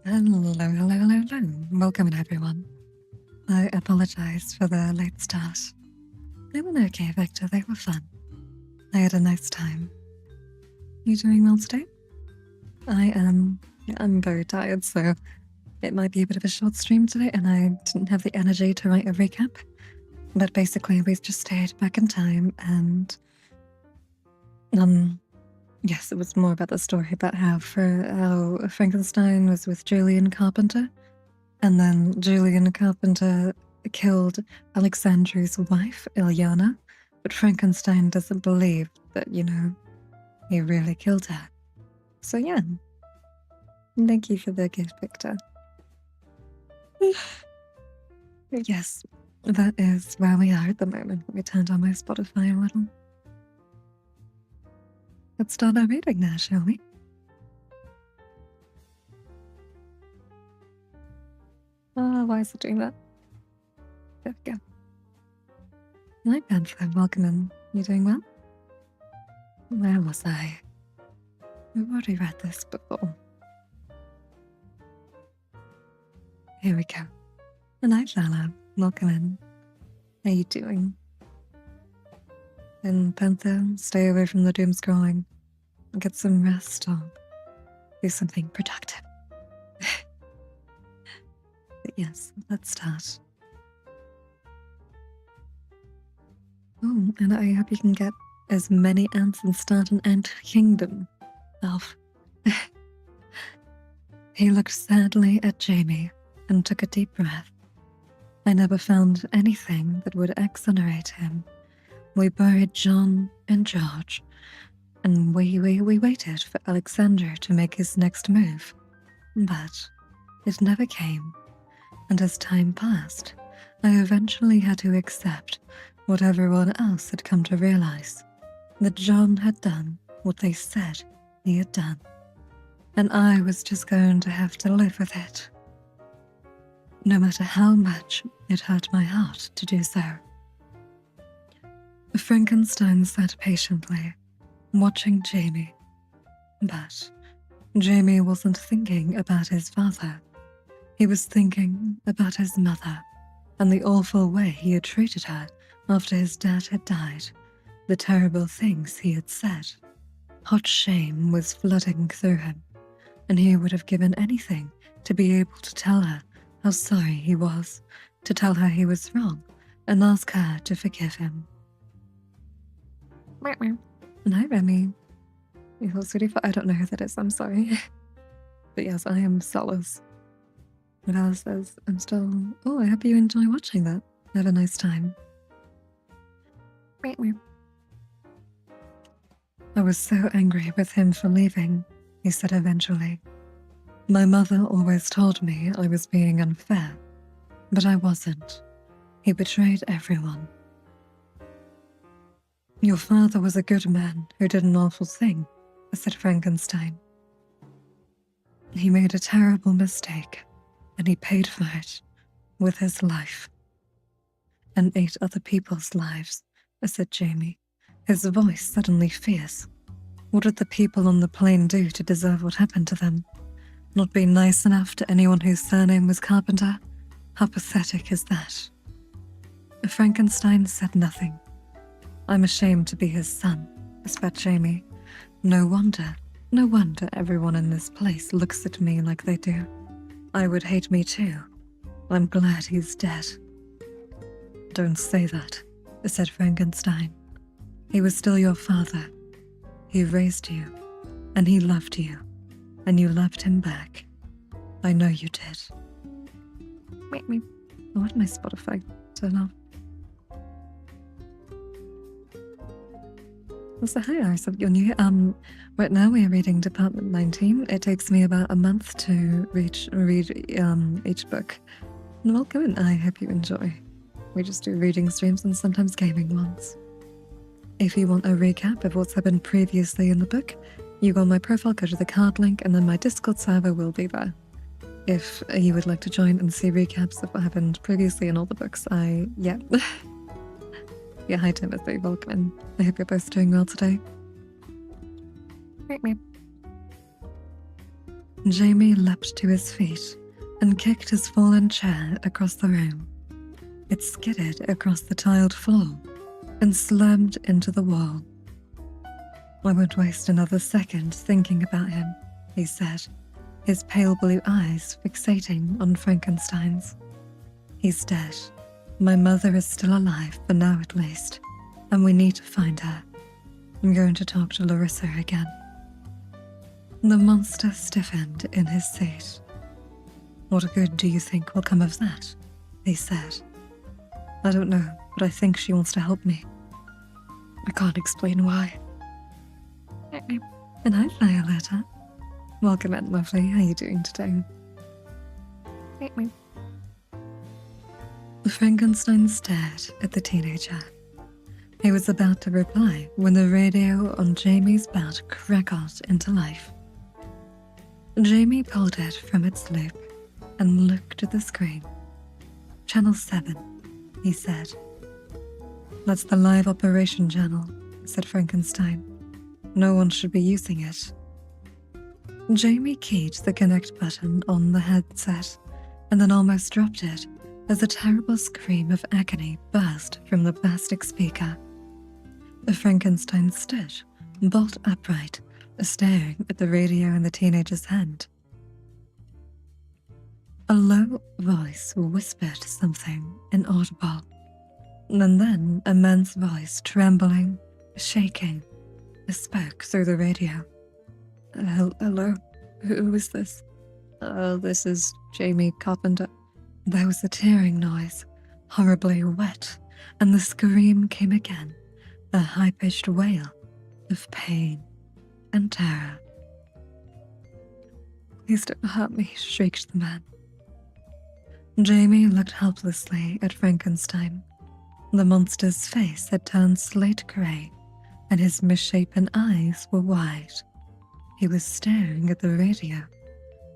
Hello, hello, hello, hello. Welcome in, everyone. I apologize for the late start. They were okay, Victor. They were fun. I had a nice time. You doing well today? I am. I'm very tired, so it might be a bit of a short stream today, and I didn't have the energy to write a recap. But basically, we've just stayed back in time, and yes, it was more about the story about how Frankenstein was with Julian Carpenter. And then Julian Carpenter killed Alexandria's wife, Ilyana, but Frankenstein doesn't believe that, he really killed her. So yeah, thank you for the gift, Victor. Yes, that is where we are at the moment. Let me turn on my Spotify a little. Let's start our reading now, shall we? Why is it doing that? There we go. Hi, Panther. Welcome in. You doing well? Where was I? I've already read this before. Here we go. And hi, Shala. Welcome in. How you doing? And Panther, stay away from the doom scrolling. Get some rest or do something productive. But yes, let's start. Oh, and I hope you can get as many ants and start an ant kingdom. Elf. He looked sadly at Jamie and took a deep breath. I never found anything that would exonerate him. We buried John and George, and we waited for Alexander to make his next move. But it never came, and as time passed, I eventually had to accept what everyone else had come to realize, that John had done what they said he had done, and I was just going to have to live with it. No matter how much it hurt my heart to do so. Frankenstein sat patiently, watching Jamie. But Jamie wasn't thinking about his father. He was thinking about his mother and the awful way he had treated her after his dad had died, the terrible things he had said. Hot shame was flooding through him, and he would have given anything to be able to tell her how sorry he was, to tell her he was wrong, and ask her to forgive him. And hi, Remy. You're sweetie, I don't know who that is, I'm sorry. But yes, I am Solace. And Alice says, I'm still... Oh, I hope you enjoy watching that. Have a nice time. I was so angry with him for leaving, he said eventually. My mother always told me I was being unfair, but I wasn't. He betrayed everyone. Your father was a good man who did an awful thing, said Frankenstein. He made a terrible mistake, and he paid for it with his life. And 8 other people's lives, said Jamie, his voice suddenly fierce. What did the people on the plane do to deserve what happened to them? Not be nice enough to anyone whose surname was Carpenter? How pathetic is that? Frankenstein said nothing. I'm ashamed to be his son, spat Jamie. No wonder everyone in this place looks at me like they do. I would hate me too. I'm glad he's dead. Don't say that, said Frankenstein. He was still your father. He raised you, and he loved you, and you loved him back. I know you did. Wait, why did my Spotify turn off? So hi, Iris, you're new. Right now we are reading Department 19. It takes me about a month to read each book. And welcome, and I hope you enjoy. We just do reading streams and sometimes gaming ones. If you want a recap of what's happened previously in the book, you go on my profile, go to the card link, and then my Discord server will be there. If you would like to join and see recaps of what happened previously in all the books, yeah, hi Timothy, welcome in. I hope you're both doing well today. Jamie leapt to his feet and kicked his fallen chair across the room. It skidded across the tiled floor and slammed into the wall. "I won't waste another second thinking about him," he said, his pale blue eyes fixating on Frankenstein's. "He's dead. My mother is still alive, for now at least, and we need to find her. I'm going to talk to Larissa again." The monster stiffened in his seat. "What good do you think will come of that?" he said. "I don't know, but I think she wants to help me. I can't explain why." And hi, Violetta. Welcome in, lovely. How are you doing today? Frankenstein stared at the teenager. He was about to reply when the radio on Jamie's bed crackled into life. Jamie pulled it from its loop and looked at the screen. "Channel 7, he said. "That's the live operation channel," said Frankenstein. "No one should be using it." Jamie keyed the connect button on the headset and then almost dropped it as a terrible scream of agony burst from the plastic speaker. Frankenstein stood, bolt upright, staring at the radio in the teenager's hand. A low voice whispered something inaudible, and then a man's voice, trembling, shaking, spoke through the radio. Hello? Who is this?" This is Jamie Carpenter." There was a tearing noise, horribly wet, and the scream came again, a high-pitched wail of pain and terror. "Please don't hurt me," shrieked the man. Jamie looked helplessly at Frankenstein. The monster's face had turned slate grey, and his misshapen eyes were wide. He was staring at the radio,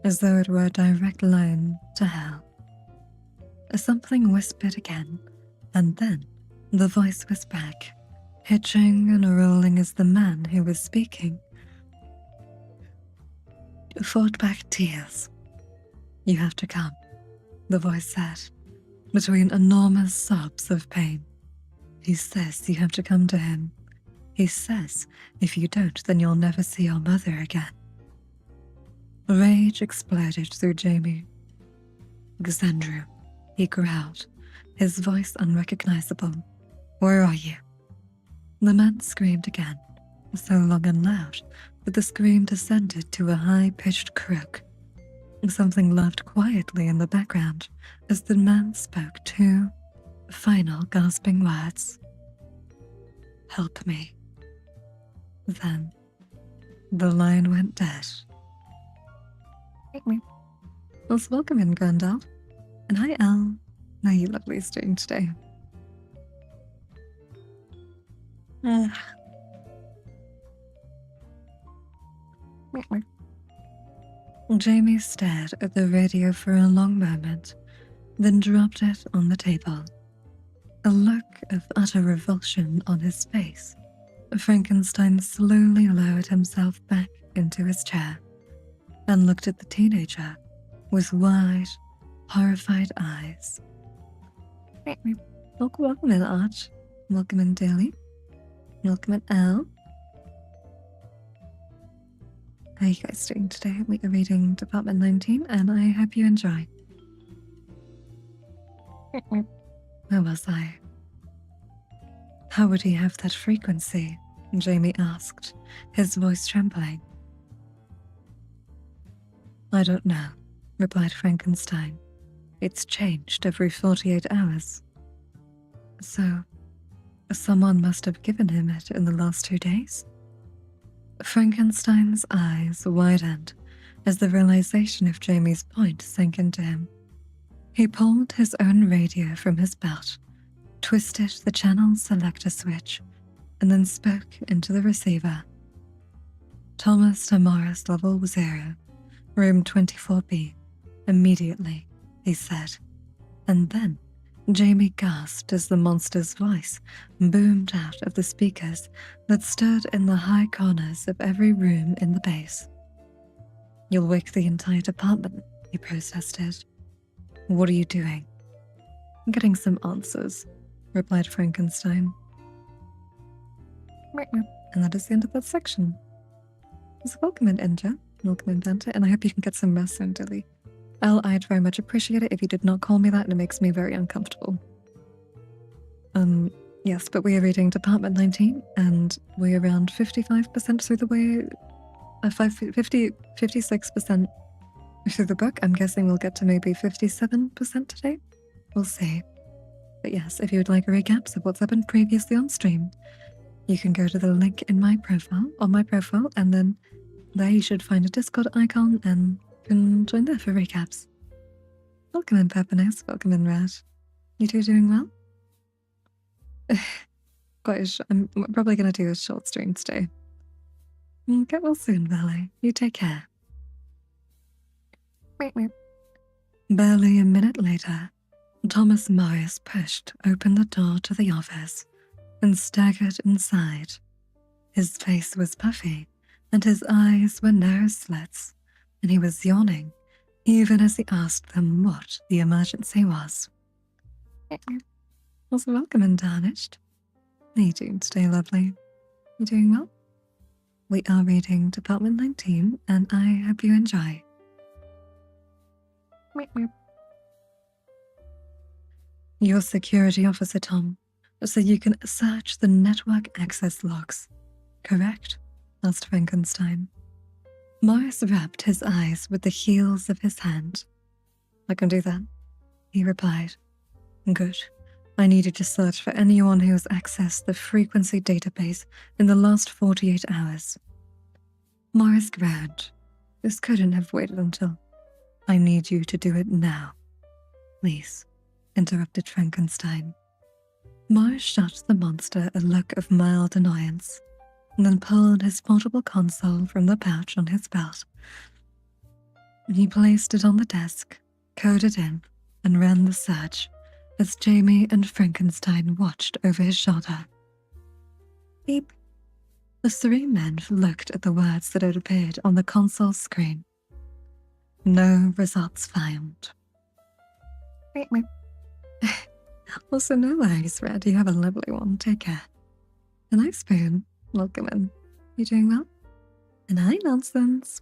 as though it were a direct line to hell. Something whispered again, and then the voice was back, hitching and rolling as the man who was speaking fought back tears. "You have to come," the voice said, between enormous sobs of pain. "He says you have to come to him. He says if you don't, then you'll never see your mother again." Rage exploded through Jamie. "Xandru," he growled, his voice unrecognizable. "Where are you?" The man screamed again, so long and loud that the scream descended to a high-pitched croak. Something laughed quietly in the background as the man spoke two final gasping words. "Help me." Then the line went dead. Let's welcome in, Gandalf. And hi, Elle. How are you lovelies doing today? Jamie stared at the radio for a long moment, then dropped it on the table. A look of utter revulsion on his face. Frankenstein slowly lowered himself back into his chair and looked at the teenager with wide, horrified eyes. Welcome in, Arch. Welcome in, Daly. Welcome in, Elle. How are you guys doing today? We are reading Department 19, and I hope you enjoy. Where was I? How would he have that frequency? Jamie asked, his voice trembling. I don't know, replied Frankenstein. It's changed every 48 hours. So, someone must have given him it in the last 2 days? Frankenstein's eyes widened as the realization of Jamie's point sank into him. He pulled his own radio from his belt, twisted the channel selector switch, and then spoke into the receiver. Thomas Tamaris level 0, room 24B, immediately, he said. And then Jamie gasped as the monster's voice boomed out of the speakers that stood in the high corners of every room in the base. You'll wake the entire department, he protested. What are you doing? Getting some answers, replied Frankenstein. And that is the end of that section. So welcome in, Inja. Welcome in, Dante, and I hope you can get some rest soon, Dilly. I'd very much appreciate it if you did not call me that, and it makes me very uncomfortable. Yes, but we are reading Department 19, and we're around 55% through the way, 56% through the book. I'm guessing we'll get to maybe 57% today. We'll see. But yes, if you would like a recap of what's happened previously on stream, you can go to the link in my profile, and then there you should find a Discord icon and you can join there for recaps. Welcome in, Peppernice. Welcome in, Red. You two doing well? I'm probably going to do a short stream today. Get well soon, Valley. You take care. Barely a minute later, Thomas Morris pushed open the door to the office and staggered inside. His face was puffy, and his eyes were narrow slits, and he was yawning, even as he asked them what the emergency was. Also, welcome in, Tarnished. How are you doing today, lovely? You doing well? We are reading Department 19, and I hope you enjoy. You're security officer, Tom, so you can search the network access logs, correct? Asked Frankenstein. Morris rubbed his eyes with the heels of his hand. I can do that, he replied. Good. I need you to search for anyone who has accessed the frequency database in the last 48 hours. Morris groaned. This couldn't have waited until... I need you to do it now. Please, interrupted Frankenstein. Morris shot the monster a look of mild annoyance, and then pulled his portable console from the pouch on his belt. He placed it on the desk, coded in, and ran the search as Jamie and Frankenstein watched over his shoulder. Beep. The three men looked at the words that had appeared on the console screen. No results found. Also, no worries, Red. You have a lovely one. Take care. A nice spoon. Welcome in. You doing well? And hi, Nonsense.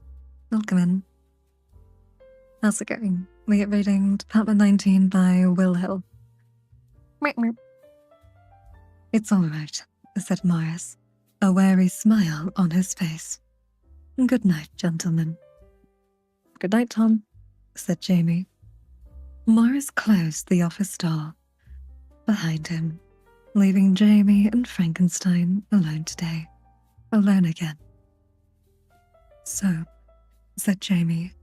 Welcome in. How's it going? We are reading Department 19 by Will Hill. It's all right, said Morris, a wary smile on his face. Good night, gentlemen. Good night, Tom, said Jamie. Morris closed the office door behind him, leaving Jamie and Frankenstein alone today. Alone again. So, said Jamie,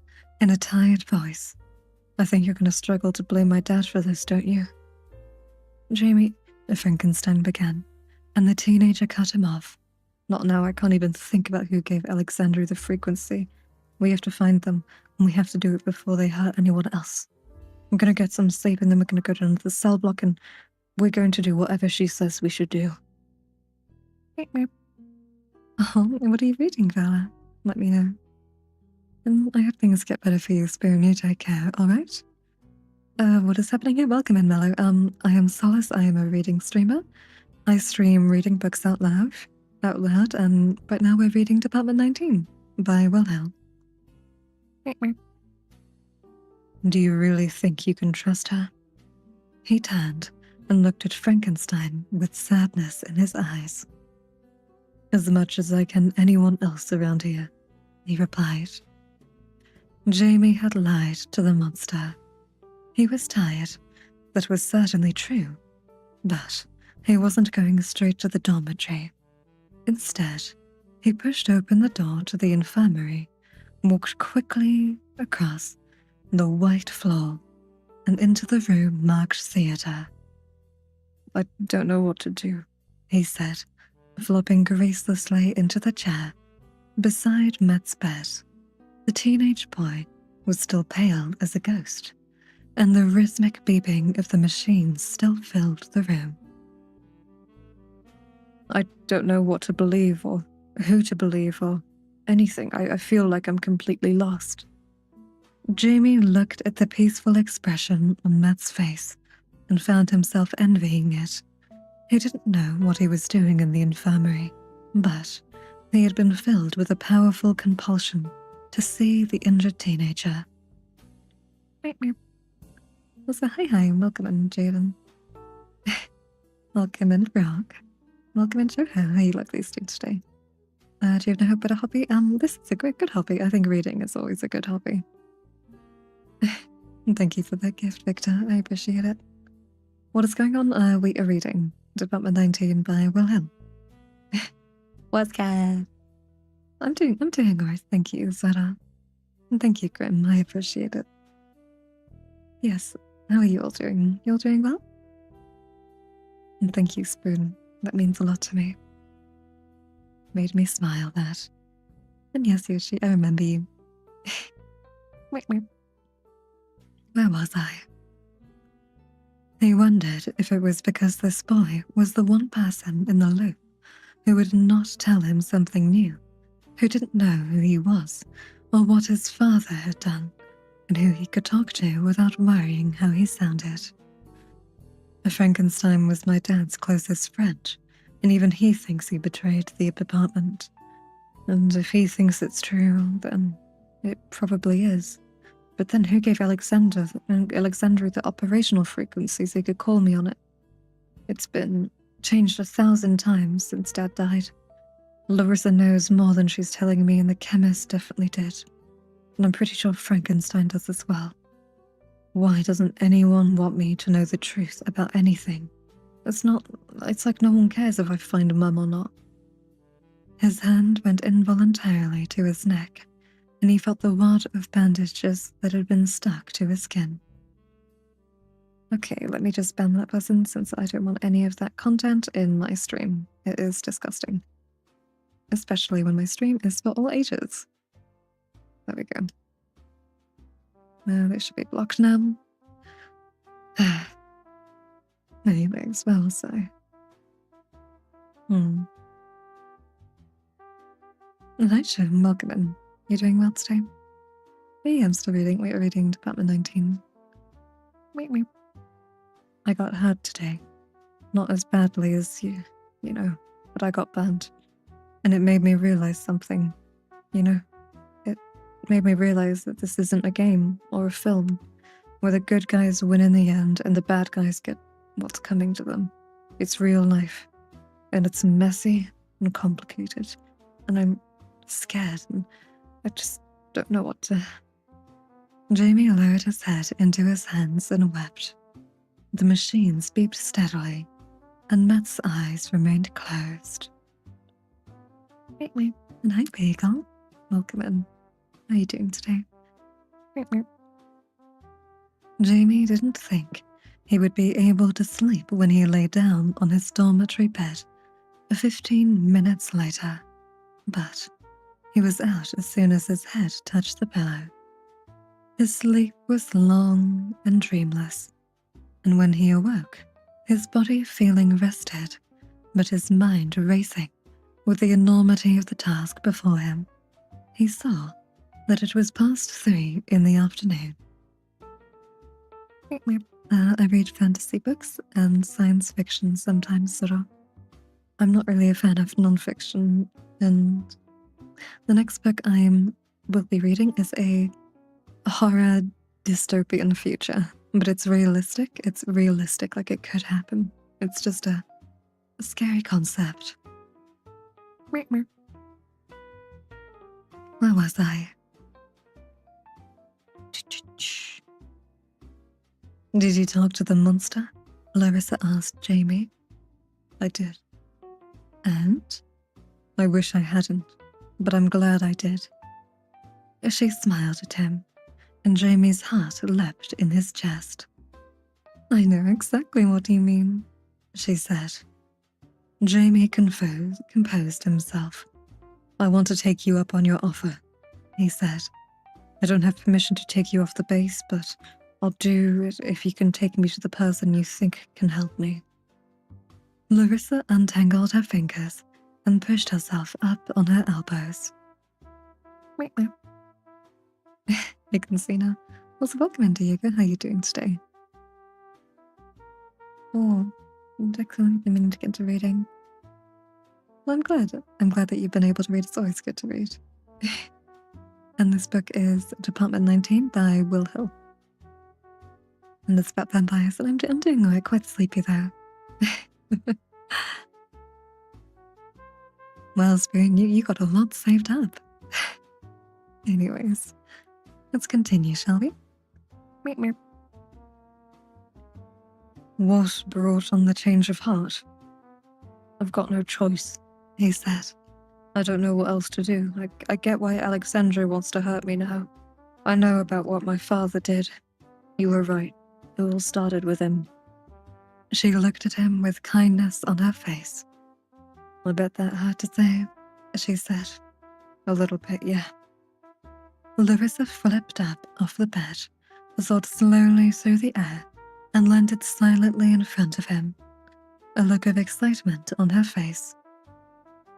in a tired voice, I think you're going to struggle to blame my dad for this, don't you? Jamie, Frankenstein began, and the teenager cut him off. Not now, I can't even think about who gave Alexandru the frequency. We have to find them, and we have to do it before they hurt anyone else. I'm going to get some sleep, and then we're going to go down to the cell block, and we're going to do whatever she says we should do. Oh, what are you reading, Vala? Let me know. And I hope things get better for you, Spoon. You take care, alright? What is happening here? Welcome in, Mellow. I am Solace. I am a reading streamer. I stream reading books out loud, and right now we're reading Department 19 by Will Hill. Do you really think you can trust her? He turned and looked at Frankenstein with sadness in his eyes. As much as I can anyone else around here, he replied. Jamie had lied to the monster. He was tired. That was certainly true. But he wasn't going straight to the dormitory. Instead, he pushed open the door to the infirmary, walked quickly across the white floor and into the room marked theater. I don't know what to do, he said, flopping gracelessly into the chair beside Matt's bed. The teenage boy was still pale as a ghost, and the rhythmic beeping of the machines still filled the room. I don't know what to believe or who to believe or anything. I feel like I'm completely lost. Jamie looked at the peaceful expression on Matt's face and found himself envying it. He didn't know what he was doing in the infirmary, but he had been filled with a powerful compulsion to see the injured teenager. So hi, welcome in, Jaden. Welcome in, Rock. Welcome in, Joho. How you like these two today? Do you have no better hobby? This is a good hobby. I think reading is always a good hobby. Thank you for that gift, Victor. I appreciate it. What is going on? We are reading Department 19 by Will Hill. What's good? I'm doing alright, thank you, Zara. And thank you, Grim. I appreciate it. Yes, how are you all doing? You all doing well? And thank you, Spoon. That means a lot to me. Made me smile, that. And yes, Yoshi, I remember you. Where was I? He wondered if it was because this boy was the one person in the loop who would not tell him something new, who didn't know who he was or what his father had done, and who he could talk to without worrying how he sounded. Frankenstein was my dad's closest friend, and even he thinks he betrayed the department. And if he thinks it's true, then it probably is. But then who gave Alexandra the operational frequencies he could call me on it? It's been changed 1,000 times since Dad died. Larissa knows more than she's telling me, and the chemist definitely did. And I'm pretty sure Frankenstein does as well. Why doesn't anyone want me to know the truth about anything? It's like no one cares if I find Mum or not. His hand went involuntarily to his neck, and he felt the wad of bandages that had been stuck to his skin. Okay, let me just ban that person since I don't want any of that content in my stream. It is disgusting. Especially when my stream is for all ages. There we go. They should be blocked now. Anyways, well, so. Hi, Shem, welcome in. You doing well today? Hey, I'm still reading. We're reading Department 19. Wait. I got hurt today. Not as badly as you know, but I got burned. And it made me realize something, It made me realize that this isn't a game or a film where the good guys win in the end and the bad guys get what's coming to them. It's real life, and it's messy and complicated, and I'm scared, and I just don't know what to... Jamie lowered his head into his hands and wept. The machines beeped steadily, and Matt's eyes remained closed. And hi, Bagel. Welcome in. How are you doing today? Jamie didn't think he would be able to sleep when he lay down on his dormitory bed 15 minutes later, but he was out as soon as his head touched the pillow. His sleep was long and dreamless, and when he awoke, his body feeling rested, but his mind racing with the enormity of the task before him, he saw that it was past 3 in the afternoon. I read fantasy books and science fiction sometimes, Sarah. I'm not really a fan of non-fiction, and the next book will be reading is a horror dystopian future, but it's realistic. It's realistic, like it could happen. It's just a scary concept. Where was I? Did you talk to the monster? Larissa asked Jamie. I did. And? I wish I hadn't, but I'm glad I did. She smiled at him, and Jamie's heart leapt in his chest. I know exactly what you mean, she said. Jamie composed himself. I want to take you up on your offer, he said. I don't have permission to take you off the base, but I'll do it if you can take me to the person you think can help me. Larissa untangled her fingers and pushed herself up on her elbows. I can see now. Also, welcome in, Diego. How are you doing today? Oh, I'm excellent. I'm meaning to get into reading. Well, I'm glad. I'm glad that you've been able to read. It's always good to read. And this book is Department 19 by Will Hill. And it's about vampires, and I'm doing alright, quite sleepy though. Well, Spoon, you got a lot saved up. Anyways, let's continue, shall we? Meep, meep. What brought on the change of heart? I've got no choice, he said. I don't know what else to do. I get why Alexandra wants to hurt me now. I know about what my father did. You were right. It all started with him. She looked at him with kindness on her face. I bet that hurt to say, she said. A little bit, yeah. Larissa flipped up off the bed, soared slowly through the air, and landed silently in front of him, a look of excitement on her face.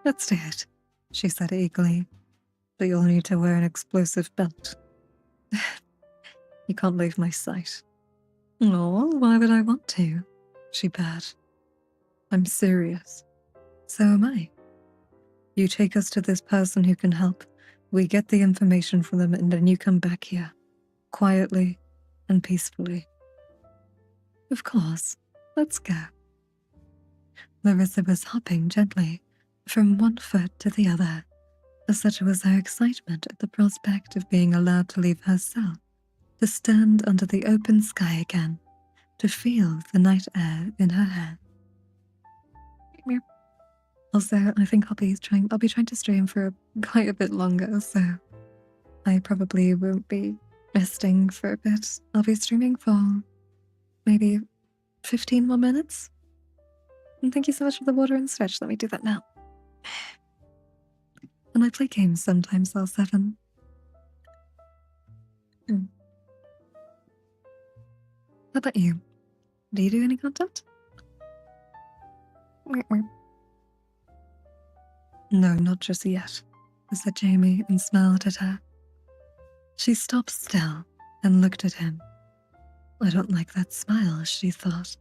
Let's do it, she said eagerly, but you'll need to wear an explosive belt. You can't leave my sight. Oh, why would I want to? She purred. I'm serious. So am I. You take us to this person who can help. We get the information from them, and then you come back here, quietly and peacefully. Of course. Let's go. Larissa was hopping gently from one foot to the other, such was her excitement at the prospect of being allowed to leave her cell, to stand under the open sky again, to feel the night air in her hair. Also, I think I'll be trying to stream for quite a bit longer, so I probably won't be resting for a bit. I'll be streaming for maybe 15 more minutes. And thank you so much for the water and stretch. Let me do that now. And I play games sometimes, L7. How about you? Do you do any content? No, not just yet, said Jamie and smiled at her. She stopped still and looked at him. I don't like that smile, she thought.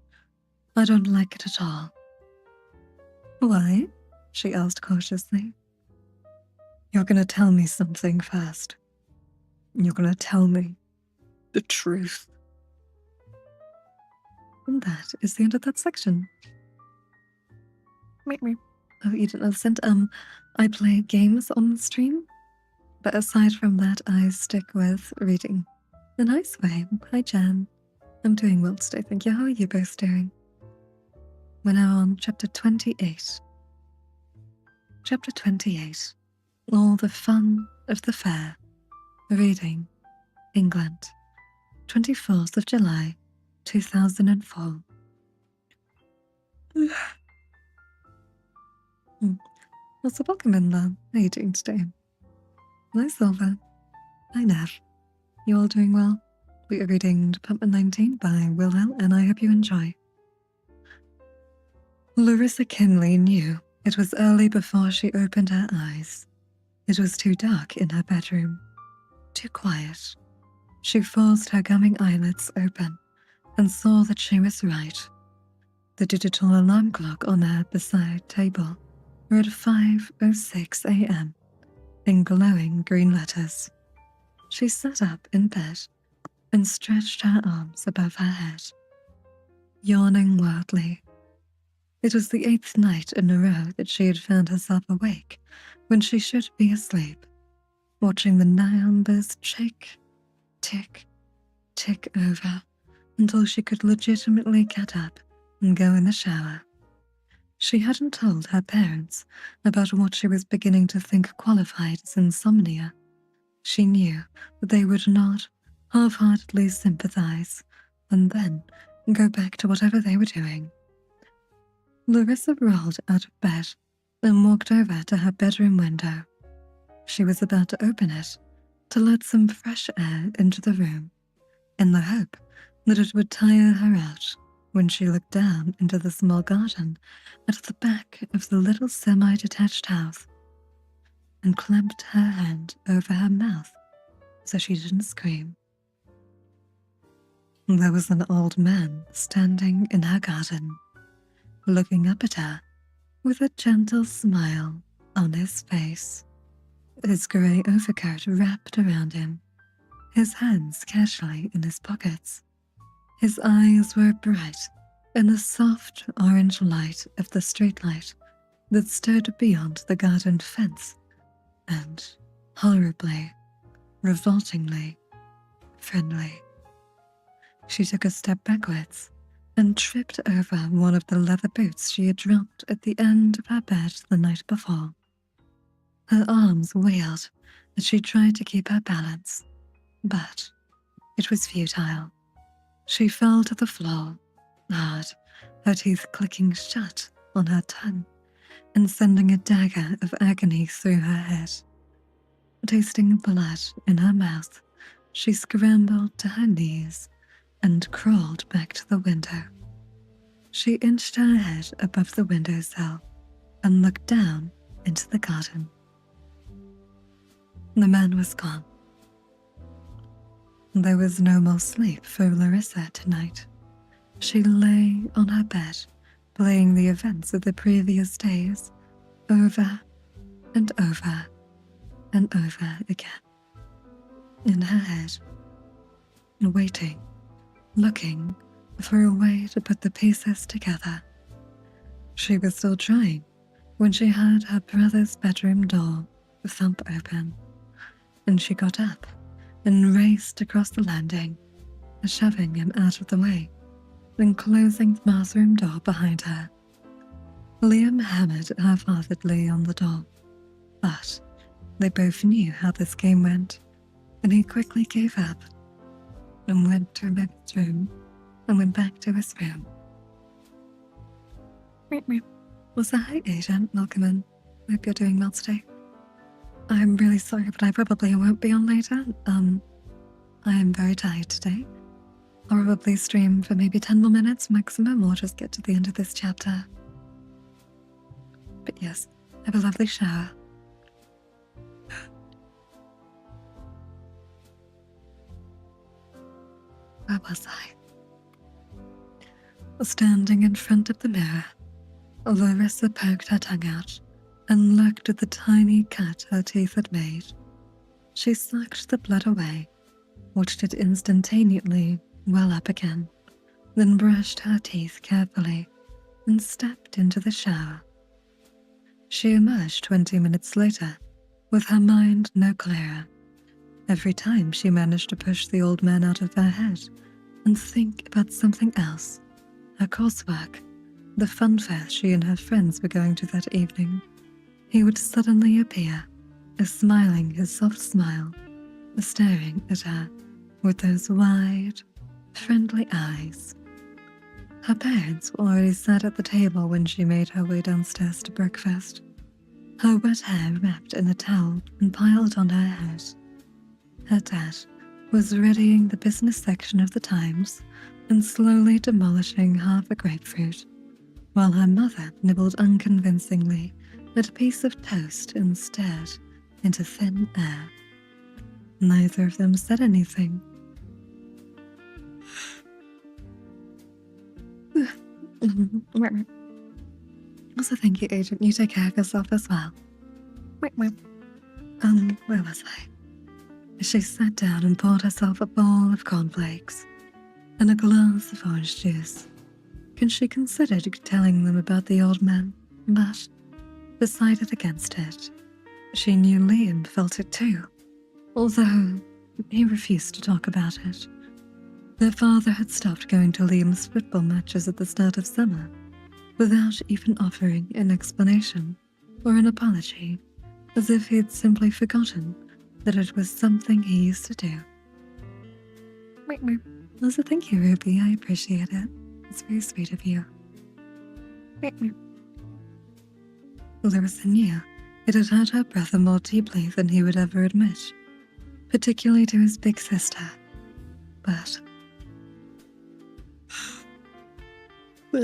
I don't like it at all. Why? She asked cautiously. You're gonna tell me something first. You're gonna tell me the truth. And that is the end of that section. Oh, you didn't understand? I play games on the stream, but aside from that, I stick with reading. A nice way. Hi, Jan. I'm doing well today, thank you. How are you both doing? We're now on chapter 28. Chapter 28. All the fun of the fair. Reading. England. 24th of July, 2004. Also, welcome in, Lan. How are you doing today? Hi, Silver. Hi, Nev. You all doing well? We are reading Department 19 by Will Hill, and I hope you enjoy. Larissa Kinley knew it was early before she opened her eyes. It was too dark in her bedroom, too quiet. She forced her gumming eyelids open and saw that she was right. The digital alarm clock on her bedside table read 5:06 a.m. in glowing green letters. She sat up in bed and stretched her arms above her head, yawning wildly. It was the 8th night in a row that she had found herself awake when she should be asleep, watching the numbers tick, tick, tick over until she could legitimately get up and go in the shower. She hadn't told her parents about what she was beginning to think qualified as insomnia. She knew that they would not half-heartedly sympathize and then go back to whatever they were doing. Larissa rolled out of bed and walked over to her bedroom window. She was about to open it to let some fresh air into the room, in the hope that it would tire her out, when she looked down into the small garden at the back of the little semi-detached house. and clamped her hand over her mouth so she didn't scream. There was an old man standing in her garden, looking up at her with a gentle smile on his face, his grey overcoat wrapped around him, his hands casually in his pockets. His eyes were bright in the soft orange light of the streetlight that stood beyond the garden fence, and horribly, revoltingly friendly. She took a step backwards and tripped over one of the leather boots she had dropped at the end of her bed the night before. Her arms wheeled as she tried to keep her balance, but it was futile. She fell to the floor, hard, her teeth clicking shut on her tongue and sending a dagger of agony through her head. Tasting blood in her mouth, she scrambled to her knees and crawled back to the window. She inched her head above the windowsill and looked down into the garden. The man was gone. There was no more sleep for Larissa tonight. She lay on her bed, playing the events of the previous days over and over and over again. In her head, waiting, looking for a way to put the pieces together. She was still trying when she heard her brother's bedroom door thump open, and she got up and raced across the landing, shoving him out of the way, then closing the bathroom door behind her. Liam hammered half-heartedly on the door, but they both knew how this game went, and he quickly gave up and went to Meg's room and went back to his room. Was that hi, Agent? Welcome in. Hope you're doing well today. I'm really sorry, but I probably won't be on later. I am very tired today. I'll probably stream for maybe 10 more minutes maximum, or just get to the end of this chapter. But yes, have a lovely shower. Where was I? Standing in front of the mirror, Larissa poked her tongue out and looked at the tiny cut her teeth had made. She sucked the blood away, watched it instantaneously well up again, then brushed her teeth carefully and stepped into the shower. She emerged 20 minutes later, with her mind no clearer. Every time she managed to push the old man out of her head and think about something else, her coursework, the fun fair she and her friends were going to that evening, he would suddenly appear, smiling his soft smile, staring at her with those wide, friendly eyes. Her parents were already sat at the table when she made her way downstairs to breakfast, her wet hair wrapped in a towel and piled on her head. Her dad was readying the business section of the Times and slowly demolishing half a grapefruit, while her mother nibbled unconvincingly at a piece of toast and stared into thin air. Neither of them said anything. Also, thank you, Agent. You take care of yourself as well. Where was I? She sat down and poured herself a bowl of cornflakes and a glass of orange juice. She considered telling them about the old man, but decided against it. She knew Liam felt it too, although he refused to talk about it. Their father had stopped going to Liam's football matches at the start of summer, without even offering an explanation or an apology, as if he had simply forgotten that it was something he used to do. Also, thank you, Ruby. I appreciate it. It's very sweet of you. Larissa knew it had hurt her brother more deeply than he would ever admit, particularly to his big sister. But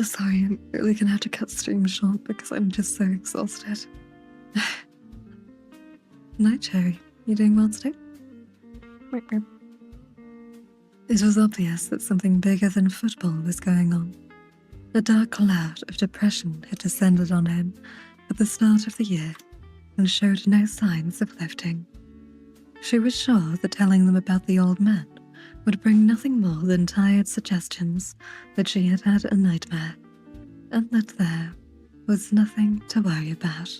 sorry, I'm really gonna have to cut stream short because I'm just so exhausted. Night Cherry, you doing well today? It was obvious that something bigger than football was going on. A dark cloud of depression had descended on him at the start of the year and showed no signs of lifting. She was sure that telling them about the old man would bring nothing more than tired suggestions that she had had a nightmare, and that there was nothing to worry about.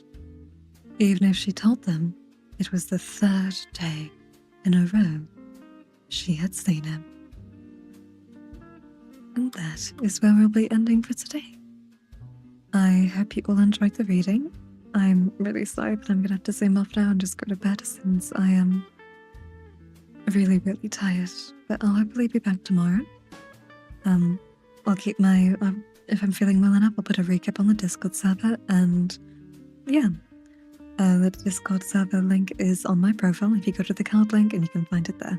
Even if she told them it was the third day in a row she had seen him. And that is where we'll be ending for today. I hope you all enjoyed the reading. I'm really sorry, but I'm gonna have to zoom off now and just go to bed since I am really, really tired. But I'll hopefully be back tomorrow. I'll keep my, if I'm feeling well enough, I'll put a recap on the Discord server, and yeah. The Discord server link is on my profile if you go to the card link, and you can find it there.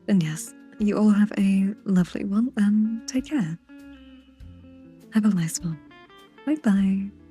And yes, you all have a lovely one and take care. Have a nice one. Bye bye.